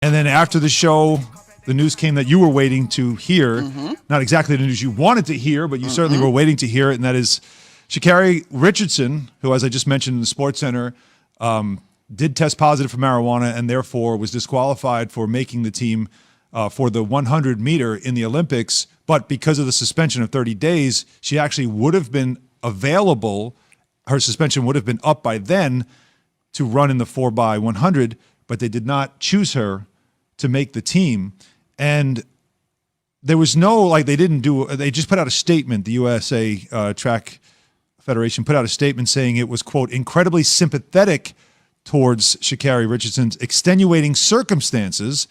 And then after the show, the news came that you were waiting to hear. Not exactly the news you wanted to hear, but you certainly were waiting to hear it. And that is Sha'Carri Richardson, who, as I just mentioned in the Sports Center, did test positive for marijuana and therefore was disqualified for making the team for the 100 meter in the Olympics. But because of the suspension of 30 days, she actually would have been available. Her suspension would have been up by then to run in the 4x100, but they did not choose her to make the team. And there was no, they just put out a statement. The USA Track Federation put out a statement saying it was, quote, incredibly sympathetic towards Sha'Carri Richardson's extenuating circumstances,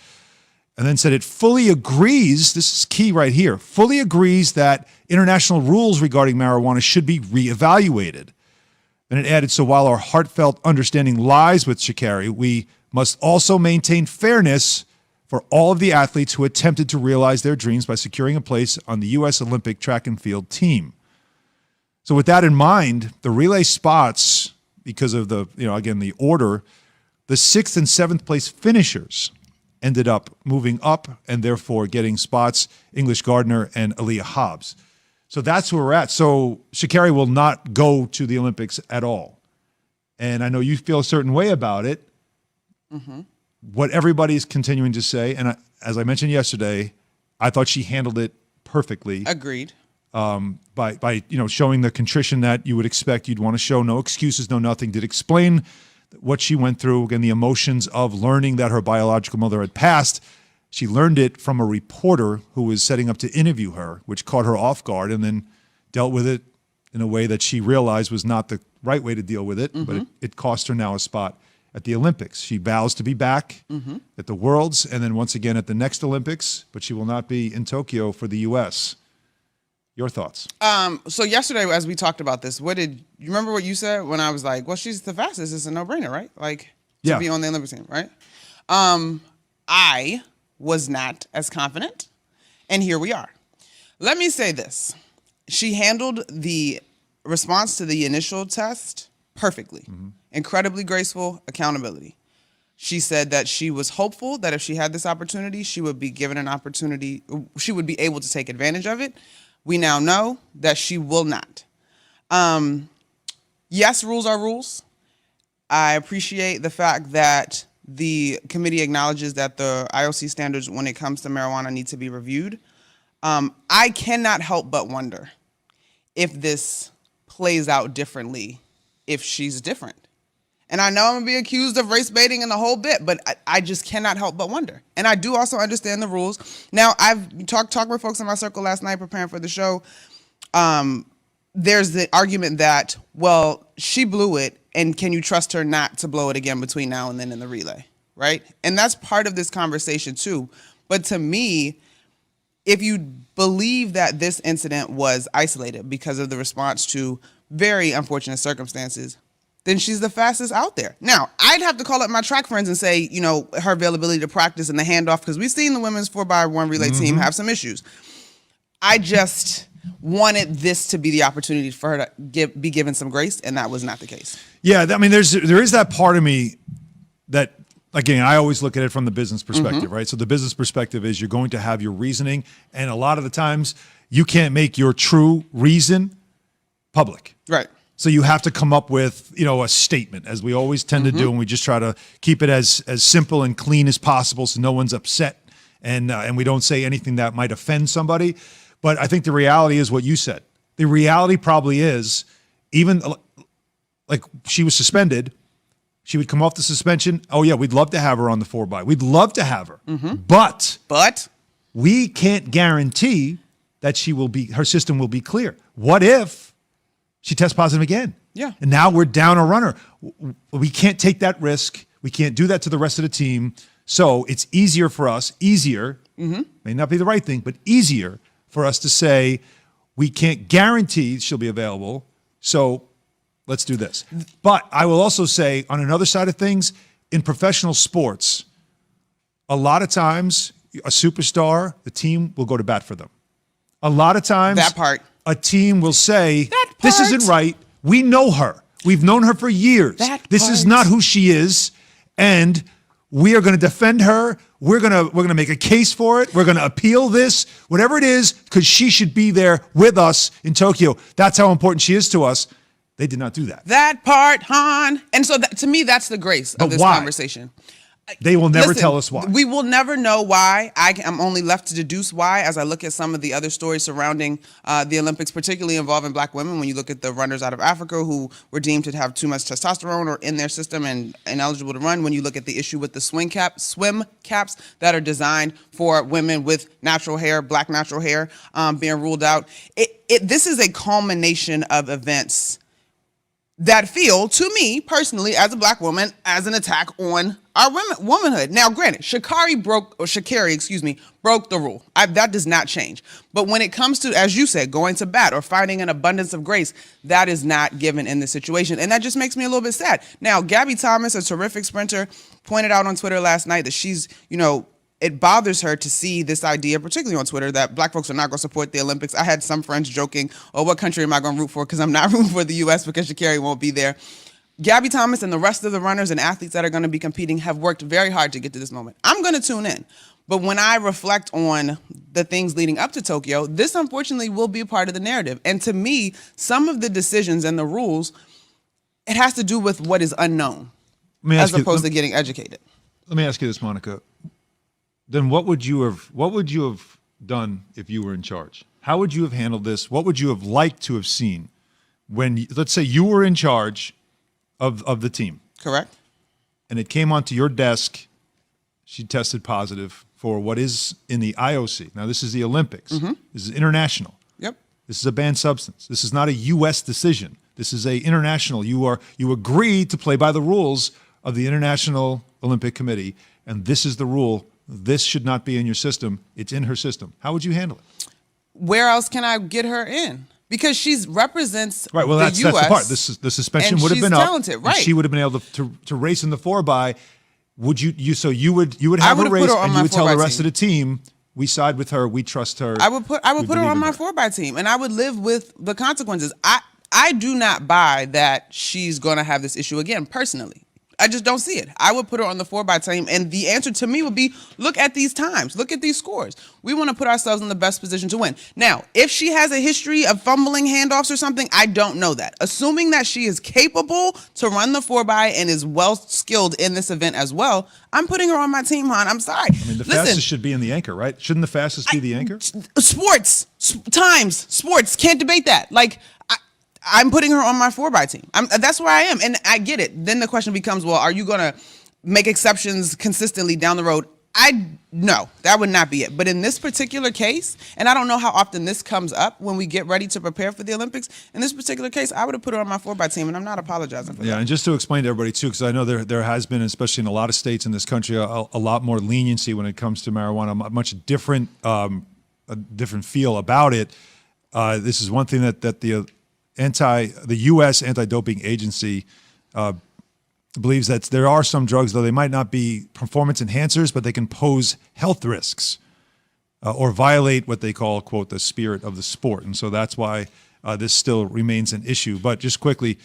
and then said it fully agrees, this is key right here, fully agrees that international rules regarding marijuana should be reevaluated. And it added, so while our heartfelt understanding lies with Sha'Carri, we must also maintain fairness for all of the athletes who attempted to realize their dreams by securing a place on the U.S. Olympic track and field team. So with that in mind, the relay spots, because of the, again, the order, the 6th and 7th place finishers ended up moving up and therefore getting spots, English Gardner and Aaliyah Hobbs. So that's where we're at. So Sha'Carri will not go to the Olympics at all. And I know you feel a certain way about it. What everybody is continuing to say, and as I mentioned yesterday, I thought she handled it perfectly. Agreed. By showing the contrition that you would expect you'd want to show, no excuses, no nothing, did explain what she went through, again, the emotions of learning that her biological mother had passed. She learned it from a reporter who was setting up to interview her, which caught her off guard, and then dealt with it in a way that she realized was not the right way to deal with it, but it cost her now a spot at the Olympics. She vows to be back at the Worlds and then once again at the next Olympics, but she will not be in Tokyo for the U.S. Your thoughts? So yesterday, as we talked about this, you remember what you said when I was like, well, she's the fastest. It's a no-brainer, right? Like, to be on the Olympic team, right? I was not as confident, and here we are. Let me say this. She handled the response to the initial test perfectly. Incredibly graceful accountability. She said that she was hopeful that if she had this opportunity, she would be given an opportunity, she would be able to take advantage of it. We now know that she will not. Yes, rules are rules. I appreciate the fact that the committee acknowledges that the IOC standards when it comes to marijuana need to be reviewed. I cannot help but wonder if this plays out differently if she's different. And I know I'm gonna be accused of race baiting and the whole bit, but I just cannot help but wonder. And I do also understand the rules. Now, I've talked with folks in my circle last night preparing for the show. There's the argument that, well, she blew it, and can you trust her not to blow it again between now and then in the relay, right? And that's part of this conversation too. But to me, if you believe that this incident was isolated because of the response to very unfortunate circumstances, then she's the fastest out there. Now, I'd have to call up my track friends and say, her availability to practice and the handoff, because we've seen the women's 4x1 relay team have some issues. I just wanted this to be the opportunity for her to be given some grace, and that was not the case. Yeah, I mean, there is that part of me that, again, I always look at it from the business perspective, right? So the business perspective is you're going to have your reasoning, and a lot of the times you can't make your true reason public. Right. So you have to come up with, a statement, as we always tend to do, and we just try to keep it as simple and clean as possible so no one's upset and we don't say anything that might offend somebody. But I think the reality is what you said. The reality probably is, even like she was suspended, she would come off the suspension. Oh, yeah, we'd love to have her on the 4x. We'd love to have her. But we can't guarantee that her system will be clear. What if she tests positive again? Yeah. And now we're down a runner. We can't take that risk. We can't do that to the rest of the team. So it's easier for us, may not be the right thing, but easier for us to say, we can't guarantee she'll be available, so let's do this. But I will also say, on another side of things, in professional sports, a lot of times, a superstar, the team will go to bat for them. A lot of times, a team will say, this isn't right. We know her. We've known her for years. This is not who she is, and we are going to defend her. We're gonna make a case for it. We're gonna appeal this, whatever it is, because she should be there with us in Tokyo. That's how important she is to us. They did not do that. That part, Han. And so to me, that's the grace of this conversation. They will never tell us why. We will never know why. I'm only left to deduce why as I look at some of the other stories surrounding the Olympics, particularly involving black women. When you look at the runners out of Africa who were deemed to have too much testosterone or in their system and ineligible to run. When you look at the issue with the swim caps that are designed for women with natural hair, black natural hair, being ruled out. This is a culmination of events that feel, to me personally, as a black woman, as an attack on our womanhood. Now, granted, Sha'Carri broke the rule. That does not change. But when it comes to, as you said, going to bat or finding an abundance of grace, that is not given in this situation. And that just makes me a little bit sad. Now, Gabby Thomas, a terrific sprinter, pointed out on Twitter last night that she's, it bothers her to see this idea, particularly on Twitter, that black folks are not going to support the Olympics. I had some friends joking, what country am I going to root for? Because I'm not rooting for the U.S. because Sha'Carri won't be there. Gabby Thomas and the rest of the runners and athletes that are going to be competing have worked very hard to get to this moment. I'm going to tune in. But when I reflect on the things leading up to Tokyo, this unfortunately will be a part of the narrative. And to me, some of the decisions and the rules, it has to do with what is unknown as opposed to getting educated. Let me ask you this, Monica. Then what would you have done if you were in charge? How would you have handled this? What would you have liked to have seen when, let's say you were in charge of the team? Correct. And it came onto your desk, she tested positive for what is in the IOC. Now, this is the Olympics. Mm-hmm. This is international. Yep. This is a banned substance. This is not a U.S. decision. This is a international. You agree to play by the rules of the International Olympic Committee, and this is the rule. This should not be in your system. It's in her system. How would you handle it? Where else can I get her in? Because she represents right. Well, that's the part. The suspension would have been talented, up. Right. And she would have been able to race in the 4x. Would you would have her race, and you would tell the rest of the team, we side with her, we trust her. I would put her on my 4x team, and I would live with the consequences. I do not buy that she's going to have this issue again. Personally, I just don't see it. I would put her on the 4x team, and the answer to me would be, look at these times, look at these scores. We want to put ourselves in the best position to win. Now, if she has a history of fumbling handoffs or something, I don't know that. Assuming that she is capable to run the 4x and is well skilled in this event as well, I'm putting her on my team, hon. I'm sorry. I mean, the fastest should be in the anchor, right? Shouldn't the fastest be the anchor? Sports, can't debate that. I'm putting her on my 4x team. That's where I am, and I get it. Then the question becomes, well, are you going to make exceptions consistently down the road? No, that would not be it. But in this particular case, and I don't know how often this comes up when we get ready to prepare for the Olympics, in this particular case, I would have put her on my 4x team, and I'm not apologizing for that. Yeah, and just to explain to everybody, too, because I know there has been, especially in a lot of states in this country, a lot more leniency when it comes to marijuana, a much different feel about it. This is one thing that the U.S. anti-doping agency believes that there are some drugs, though they might not be performance enhancers, but they can pose health risks or violate what they call, quote, the spirit of the sport. And so that's why this still remains an issue. But just quickly,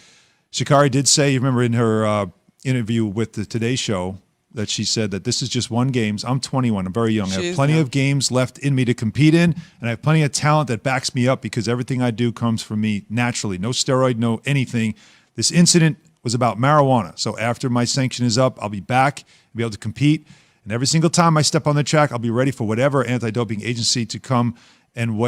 Sha'Carri did say, you remember in her interview with the Today Show, that she said that this is just one games. I'm 21. I'm very young. I have plenty of games left in me to compete in, and I have plenty of talent that backs me up because everything I do comes from me naturally. No steroid, no anything. This incident was about marijuana. So after my sanction is up, I'll be back and be able to compete. And every single time I step on the track, I'll be ready for whatever anti-doping agency to come and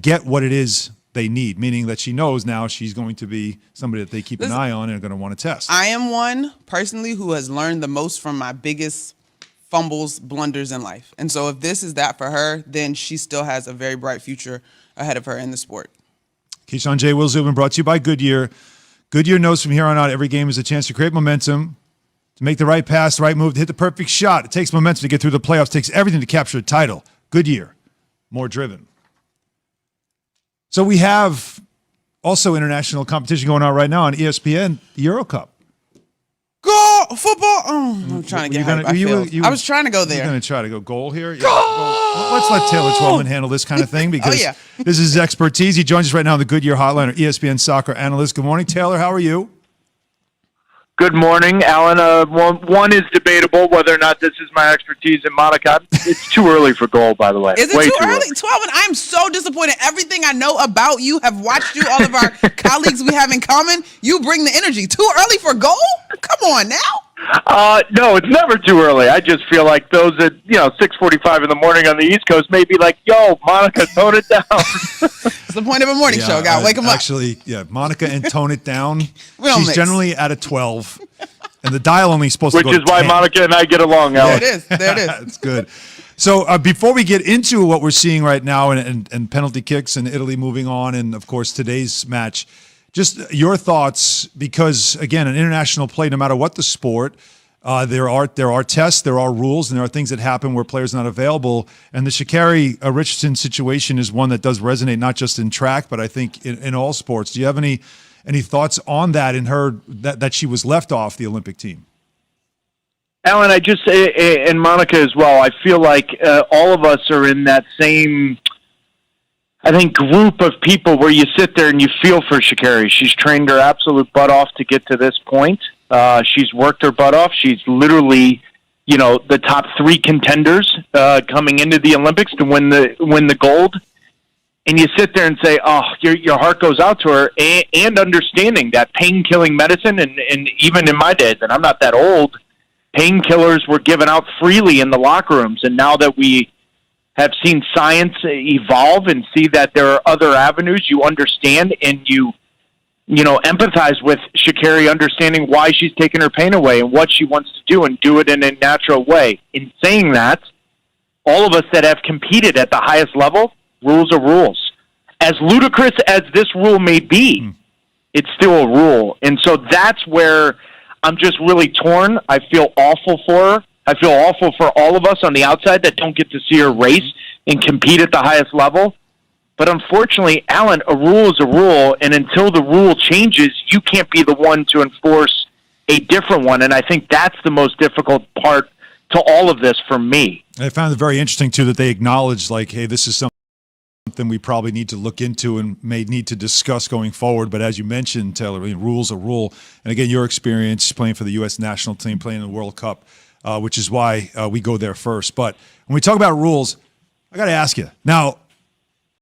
get what it is they need, meaning that she knows now she's going to be somebody that they keep an eye on and are going to want to test. I am one, personally, who has learned the most from my biggest fumbles, blunders in life. And so if this is that for her, then she still has a very bright future ahead of her in the sport. Keyshawn J. Will Zubin brought to you by Goodyear. Goodyear knows from here on out every game is a chance to create momentum, to make the right pass, the right move, to hit the perfect shot. It takes momentum to get through the playoffs. It takes everything to capture a title. Goodyear, more driven. So we have also international competition going on right now on ESPN, the Euro Cup. Go football! Oh, I'm trying to get hyped. I was trying to go there. You're going to try to go goal here? Goal! Let's let Taylor Twellman handle this kind of thing because this is his expertise. He joins us right now on the Goodyear Hotline, our ESPN soccer analyst. Good morning, Taylor. How are you? Good morning, Alan. One is debatable whether or not this is my expertise in Monaco. It's too early for goal, by the way. Is it Way too early? 12, and I'm so disappointed. Everything I know about you, have watched you, all of our colleagues we have in common, you bring the energy. Too early for goal? Come on now. No, it's never too early. I just feel like those at 6:45 in the morning on the East Coast may be like, "Yo, Monica, tone it down." It's the point of a morning show, guy. Wake them up. Actually, Monica and tone it down. We don't She's mix. generally at a 12, and the dial only supposed to go Which is to why 10. Monica and I get along, Alan. There it is. There it is. That's good. So before we get into what we're seeing right now and penalty kicks and Italy moving on, and of course today's match, just your thoughts, because again, an international play, no matter what the sport, there are tests, there are rules, and there are things that happen where players are not available. And the Sha'Carri Richardson situation is one that does resonate not just in track, but I think in all sports. Do you have any thoughts on that in her that she was left off the Olympic team? Alan, and Monica as well, I feel like all of us are in that same, I think, group of people where you sit there and you feel for Sha'Carri. She's trained her absolute butt off to get to this point. She's worked her butt off. She's literally, the top 3 contenders coming into the Olympics to win the gold. And you sit there and say, oh, your heart goes out to her, and understanding that pain-killing medicine, and even in my days, and I'm not that old, painkillers were given out freely in the locker rooms. And now that we have seen science evolve and see that there are other avenues, you understand and you empathize with Sha'Carri, understanding why she's taking her pain away and what she wants to do, and do it in a natural way. In saying that, all of us that have competed at the highest level, rules are rules. As ludicrous as this rule may be, it's still a rule. And so that's where I'm just really torn. I feel awful for her. I feel awful for all of us on the outside that don't get to see her race and compete at the highest level. But unfortunately, Alan, a rule is a rule, and until the rule changes, you can't be the one to enforce a different one. And I think that's the most difficult part to all of this for me. I found it very interesting, too, that they acknowledged, like, hey, this is something we probably need to look into and may need to discuss going forward. But as you mentioned, Taylor, rule's a rule. And again, your experience playing for the U.S. national team, playing in the World Cup, which is why we go there first. But when we talk about rules, I got to ask you. Now,